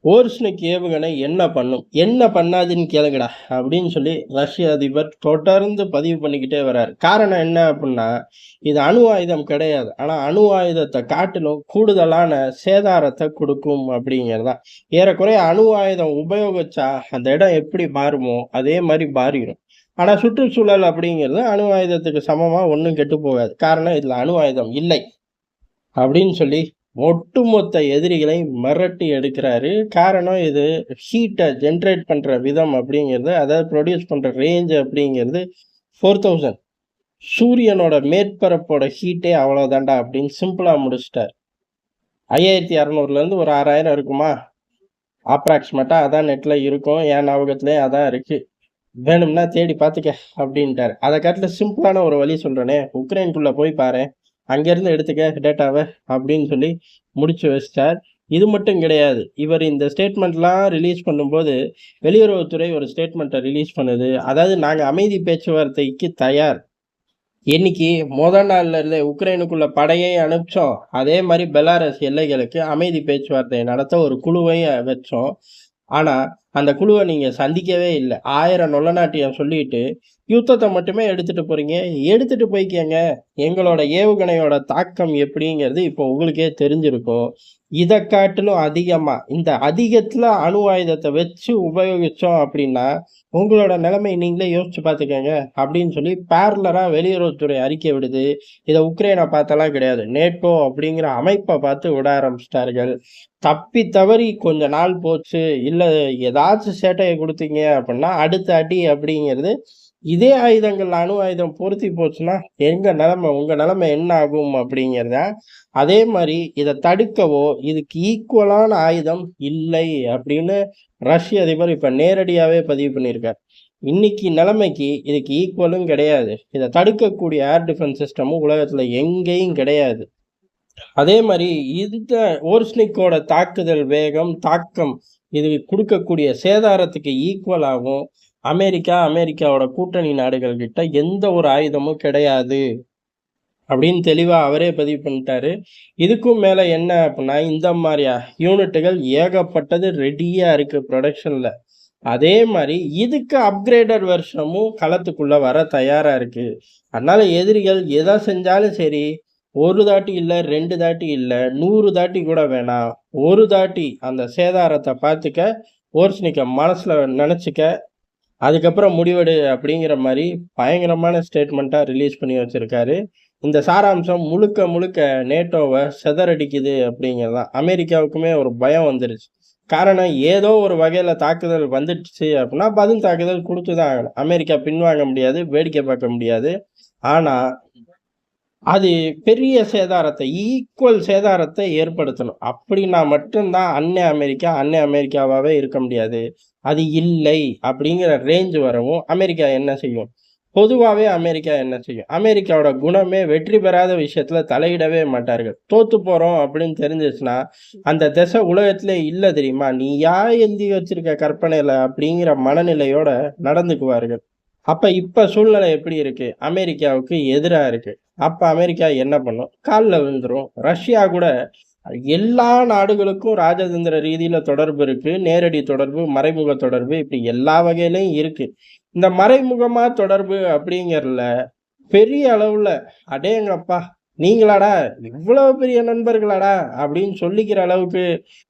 ஓர்ஷ்னிக் ஏவுகணை என்ன பண்ணும்? என்ன பண்ணாதுன்னு கேளுங்கடா! அப்படின்னு சொல்லி ரஷ்ய அதிபர் தொடர்ந்து பதிவு பண்ணிக்கிட்டே வராரு. காரணம் என்ன அப்புட்ன்னா, இது அணு ஆயுதம் கிடையாது. ஆனா அணு ஆயுதத்த காட்டிலும் கூடுதலான சேதாரத்த குடுக்கும் அப்படிங்கிறது தான். ஏறக்குறைய அணு ஆயுதம் உபயோகிச்சா, அந்த இடம் எப்படி மாறுமோ, அதே மாரி மாறிரும். ஆனா சுற்றுச்சூழல் அப்படிங்கிறது அணு ஆயுதத்துக்கு சமமா ஒண்ணும் கெட்டு போகாது. காரணம் இதுல அணு ஆயுதம் இல்லை. அப்படின்னு சொல்லி ஒட்டுமொத்த எதிரிகளை மிரட்டி எடுக்கிறாரு. காரணம் இது ஹீட்ட ஜெனரேட் பண்ற விதம் அப்படிங்கிறது, அதாவது புரொடியூஸ் பண்ற ரேஞ்ச் அப்படிங்கிறது 4000. சூரியனோட மேற்பரப்போட ஹீட்டே அவ்வளோதான்டா அப்படின்னு சிம்பிளா முடிச்சுட்டார். 5600லேருந்து ஒரு 6000 இருக்குமா? அப்ராக்ஸிமேட்டா அதான் நெட்ல இருக்கும். என் ஞாபகத்திலேயே அதான் இருக்கு. வேணும்னா தேடி பார்த்துக்க அப்படின்ட்டாரு. அத காட்டிலும் சிம்பிளான ஒரு வழி சொல்றேனே, உக்ரைனுக்குள்ள போய் பாரேன். அங்கேருந்து எடுத்துக்க டேட்டாவ அப்படின்னு சொல்லி முடிச்சு வச்சுட்டார். இது மட்டும் கிடையாது. இவர் இந்த ஸ்டேட்மெண்ட்லாம் ரிலீஸ் பண்ணும்போது, வெளியுறவுத்துறை ஒரு ஸ்டேட்மெண்ட்ட ரிலீஸ் பண்ணுது. அதாவது நாங்க அமைதி பேச்சுவார்த்தைக்கு தயார். என்னைக்கு நாள்ல இருந்தே உக்ரைனுக்குள்ள படையை அனுப்பிச்சோம். அதே மாரி பெலாரஸ் எல்லைகளுக்கு அமைதி பேச்சுவார்த்தை நடத்த ஒரு குழுவை வச்சோம். ஆனா, அந்த குழுவ நீங்க சந்திக்கவே இல்ல. 1000 நொள்ள நாட்டியம் சொல்லிட்டு, யுத்தத்த மட்டுமே எடுத்துட்டு போறீங்க. எடுத்துட்டு போய்க்கங்க. எங்களோட ஏவுகணையோட தாக்கம் எப்படிங்கிறது இப்போ உங்களுக்கே தெரிஞ்சிருக்கும். இத காட்டிலும் அதிகமா, இந்த அதிகத்துல அணு ஆயுதத்த வச்சு உபயோகிச்சோம் அப்படின்னா, உங்களோட நிலைமை நீங்களே யோசிச்சு பார்த்துக்கங்க. அப்படின்னு சொல்லி பேரலரா வெளியுறவுத்துறை அறிக்கை விடுது. இத உக்ரைன பார்த்தெல்லாம் கிடையாது. நேட்டோ அப்படிங்கிற அமைப்ப பார்த்து விட ஆரம்பிச்சுட்டார்கள். தப்பி தவறி கொஞ்ச நாள் போச்சு, இல்ல ஏதாச்சும் சேட்டைய குடுத்தீங்க அப்படின்னா, அடுத்த அடி அப்படிங்கிறது இதே ஆயுதங்கள் அணு ஆயுதம் பொருத்தி போச்சுன்னா, உங்க நிலைமை என்ன ஆகும் அப்படிங்கிறத, அதே மாரி இத தடுக்கவோ, இதுக்கு ஈக்குவலான ஆயுதம் இல்லை அப்படின்னு ரஷ்ய அதிபர் இப்ப நேரடியாவே பதிவு பண்ணியிருக்கார். இன்னைக்கு நிலைமைக்கு இதுக்கு ஈக்குவலும் கிடையாது. இத தடுக்கக்கூடிய ஏர் டிஃபென்ஸ் சிஸ்டமும் உலகத்துல எங்கேயும் கிடையாது. அதே மாரி இந்த ஓர்ஸ்னிக்கோட தாக்குதல் வேகம், தாக்கம் இது குடுக்கக்கூடிய சேதாரத்துக்கு ஈக்குவலாவும் அமெரிக்காவோட கூட்டணி நாடுகள் கிட்ட எந்த ஒரு ஆயுதமும் கிடையாது. அப்படின்னு தெளிவா அவரே பதிவு பண்ணிட்டாரு. இதுக்கும் மேல என்ன அப்படின்னா, இந்த மாரியா யூனிட்டுகள் ஏகப்பட்டது ரெடியா இருக்கு புரொடக்ஷன்ல. அதே மாரி இதுக்கு அப்கிரேடட் வெர்ஷனும் களத்துக்குள்ள வர தயாரா இருக்கு. அதனால எதிரிகள் எத செஞ்சாலும் சரி, 1 தாட்டி இல்ல, 2 தாட்டி இல்ல, 100 தாட்டி கூட வேணாம். 1 தாட்டி அந்த சேதாரத்த பார்த்துக்க, ஓர்ஸ்னிக்க மனசுல நெனச்சுக்க, அதுக்கப்புறம் முடிவெடு அப்படிங்கிற மாரி பயங்கரமான ஸ்டேட்மெண்ட்டா ரிலீஸ் பண்ணி வச்சிருக்காரு. இந்த சாராம்சம் முழுக்க முழுக்க நேட்டோவ சிதறடிக்குது அப்படிங்கிறது தான். அமெரிக்காவுக்குமே ஒரு பயம் வந்துருச்சு. காரணம் ஏதோ ஒரு வகையில தாக்குதல் வந்துடுச்சு அப்படின்னா, பதில் தாக்குதல் குடுத்து தான் ஆகணும். அமெரிக்கா பின்வாங்க முடியாது, வேடிக்கை பார்க்க முடியாது. ஆனா, அது பெரிய சேதாரத்த ஈக்குவல் சேதாரத்த ஏற்படுத்தணும். அப்படின்னா மட்டும் தான் அன்னை அமெரிக்காவாவே இருக்க முடியாது. அது இல்லை அப்படிங்கிற ரேஞ்ச் வரவும் அமெரிக்கா என்ன செய்யும்? பொதுவாவே அமெரிக்கா என்ன செய்யும்? அமெரிக்காவோட குணமே வெற்றி பெறாத விஷயத்துல தலையிடவே மாட்டார்கள். தோத்து போறோம் அப்படின்னு தெரிஞ்சுச்சுன்னா, அந்த திசை உலகத்திலே இல்ல தெரியுமா? நீயா எழுதி வச்சிருக்க கற்பனையில அப்படிங்கிற மனநிலையோட நடந்துக்குவார்கள். இப்ப சூழ்நிலை எப்படி இருக்கு? அமெரிக்காவுக்கு எதிரா இருக்கு. அப்ப அமெரிக்கா என்ன பண்ணும்? கால்ல விழுந்துரும். ரஷ்யா கூட எல்லா நாடுகளுக்கும் ராஜதந்திர ரீதியில தொடர்பு இருக்கு. நேரடி தொடர்பு, மறைமுக தொடர்பு இப்படி எல்லா வகையிலயும் இருக்கு. இந்த மறைமுகமா தொடர்பு அப்படிங்கிறதுல பெரிய அளவுல அடேங்கப்பா! நீங்களாடா! இவ்வளவு பெரிய நண்பர்களாடா! அப்படின்னு சொல்லிக்கிற அளவுக்கு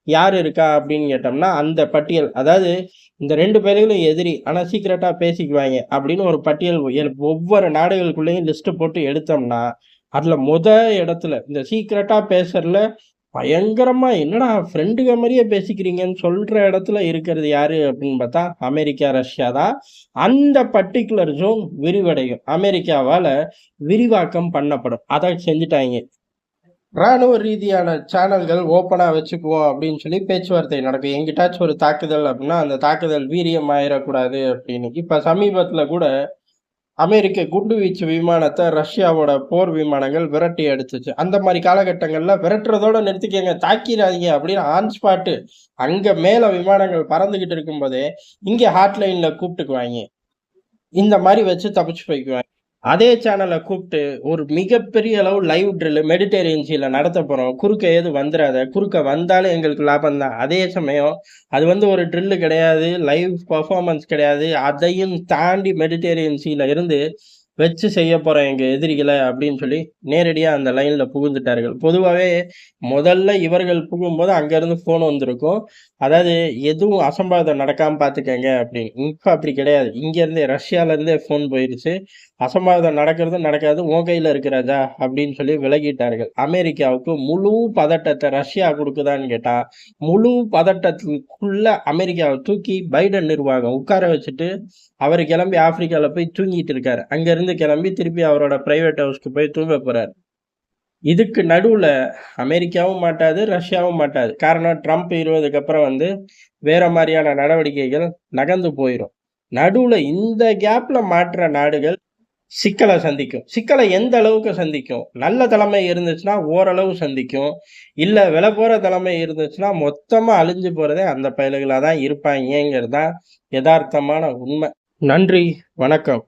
யார் இருக்கா அப்படின்னு கேட்டோம்னா, அந்த பட்டியல். அதாவது இந்த 2 பேர்களும் எதிரி. ஆனா சீக்ரெட்டா பேசிக்குவாய்ங்க. அப்படின்னு ஒரு பட்டியல் ஒவ்வொரு நாடுகளுக்குள்ளேயும் லிஸ்ட் போட்டு எடுத்தோம்னா, அதுல இடத்துல இந்த சீக்ரெட்டா பேசுறதுல பயங்கரமா என்னடா ஃப்ரெண்டுங்க மாரியே பேசிக்கிறீங்கன்னு சொல்ற இடத்துல இருக்கிறது யாரு அப்படின்னு பார்த்தா, அமெரிக்கா, ரஷ்யா தான். அந்த பர்ட்டிகுலர் ஜோன் விரிவடையும். அமெரிக்காவால விரிவாக்கம் பண்ணப்படும். அத செஞ்சுட்டாய்ங்க. ராணுவ ரீதியான சேனல்கள் ஓப்பனா வச்சுக்குவோம் அப்படின்னு சொல்லி பேச்சுவார்த்தை நடக்கும். எங்கிட்டாச்சும் ஒரு தாக்குதல் அப்படின்னா, அந்த தாக்குதல் வீரியம் ஆயிறக்கூடாது அப்படின்னு. இப்ப சமீபத்துல கூட அமெரிக்க குண்டுவீச்சு விமானத்த ரஷ்யாவோட போர் விமானங்கள் விரட்டி அடிச்சுச்சு. அந்த மாரி காலகட்டங்கள்ல விரட்டுறதோட நிறுத்திக்கங்க, தாக்கிறாதீங்க அப்படின்னு ஆன் ஸ்பாட்டு அங்க மேல விமானங்கள் பறந்துகிட்டு இருக்கும்போதே, இங்க ஹாட்லைன்ல கூப்பிட்டுக்குவாய்ங்க. இந்த மாரி வச்சு தப்பிச்சு போய்க்குவாய்ங்க. அதே சேனல கூப்ட்டு ஒரு மிகப்பெரிய அளவு லைவ் ட்ரில் மெடிடேரியன் சீல நடத்தப் போறோம். குறுக்க எதுவும் வந்துராத. குறுக்க வந்தாலும் எங்களுக்கு லாபம் தான். அதே சமயம் அது வந்து ஒரு ட்ரில் கிடையாது. லைவ் பெர்ஃபார்மன்ஸ் கிடையாது. அதையும் தாண்டி மெடிடேரியன் சீல இருந்து வச்சு செய்யப் போறோம் எங்க எதிரிகள அப்படின்னு சொல்லி நேரடியா அந்த லைன்ல புகுந்துட்டார்கள். பொதுவாவே முதல்ல இவர்கள் புகும்போது அங்கருந்து ஃபோன் வந்திருக்கும். அதாவது எதுவும் அசம்பாவிதம் நடக்காம பார்த்துக்கங்க அப்படின்னு. இப்ப அப்படி கிடையாது. இங்கருந்தே ரஷ்யாலருந்தே ஃபோன் போயிருச்சு. அசம்பாவிதம் நடக்கிறது நடக்காது. உன் கையில இருக்கு ராஜா அப்படின்னு சொல்லி விலகிட்டார்கள். அமெரிக்காவுக்கு முழு பதட்டத்த ரஷ்யா குடுக்குதான்னு கேட்டா, முழு பதட்டத்துக்குள்ள அமெரிக்காவ தூக்கி பைடன் நிர்வாகம் உட்கார வச்சுட்டு, அவரு கிளம்பி ஆப்பிரிக்கால போய் தூங்கிட்டு இருக்காரு. அங்கருந்து கிளம்பி திருப்பி அவரோட பிரைவேட் ஹவுஸ்க்கு போய் தூங்க போறாரு. இதுக்கு நடுவுல அமெரிக்காவும் மாட்டாது, ரஷ்யாவும் மாட்டாது. காரணம் ட்ரம்ப் 20க்கு அப்புறம் வந்து வேற மாரியான நடவடிக்கைகள் நகர்ந்து போயிரும். நடுவுல இந்த கேப்ல மாட்ற நாடுகள் சிக்கல சந்திக்கும். சிக்கல எந்த அளவுக்கு சந்திக்கும்? நல்ல தலைமை இருந்துச்சுன்னா ஓரளவு சந்திக்கும். இல்ல விலபோற தலைமை இருந்துச்சுன்னா மொத்தமா அழிஞ்சு போறதே அந்த பயலுகளா தான் இருப்பாய்ங்கங்கிறது தான் எதார்த்தமான உண்ம. நன்றி, வணக்கம்.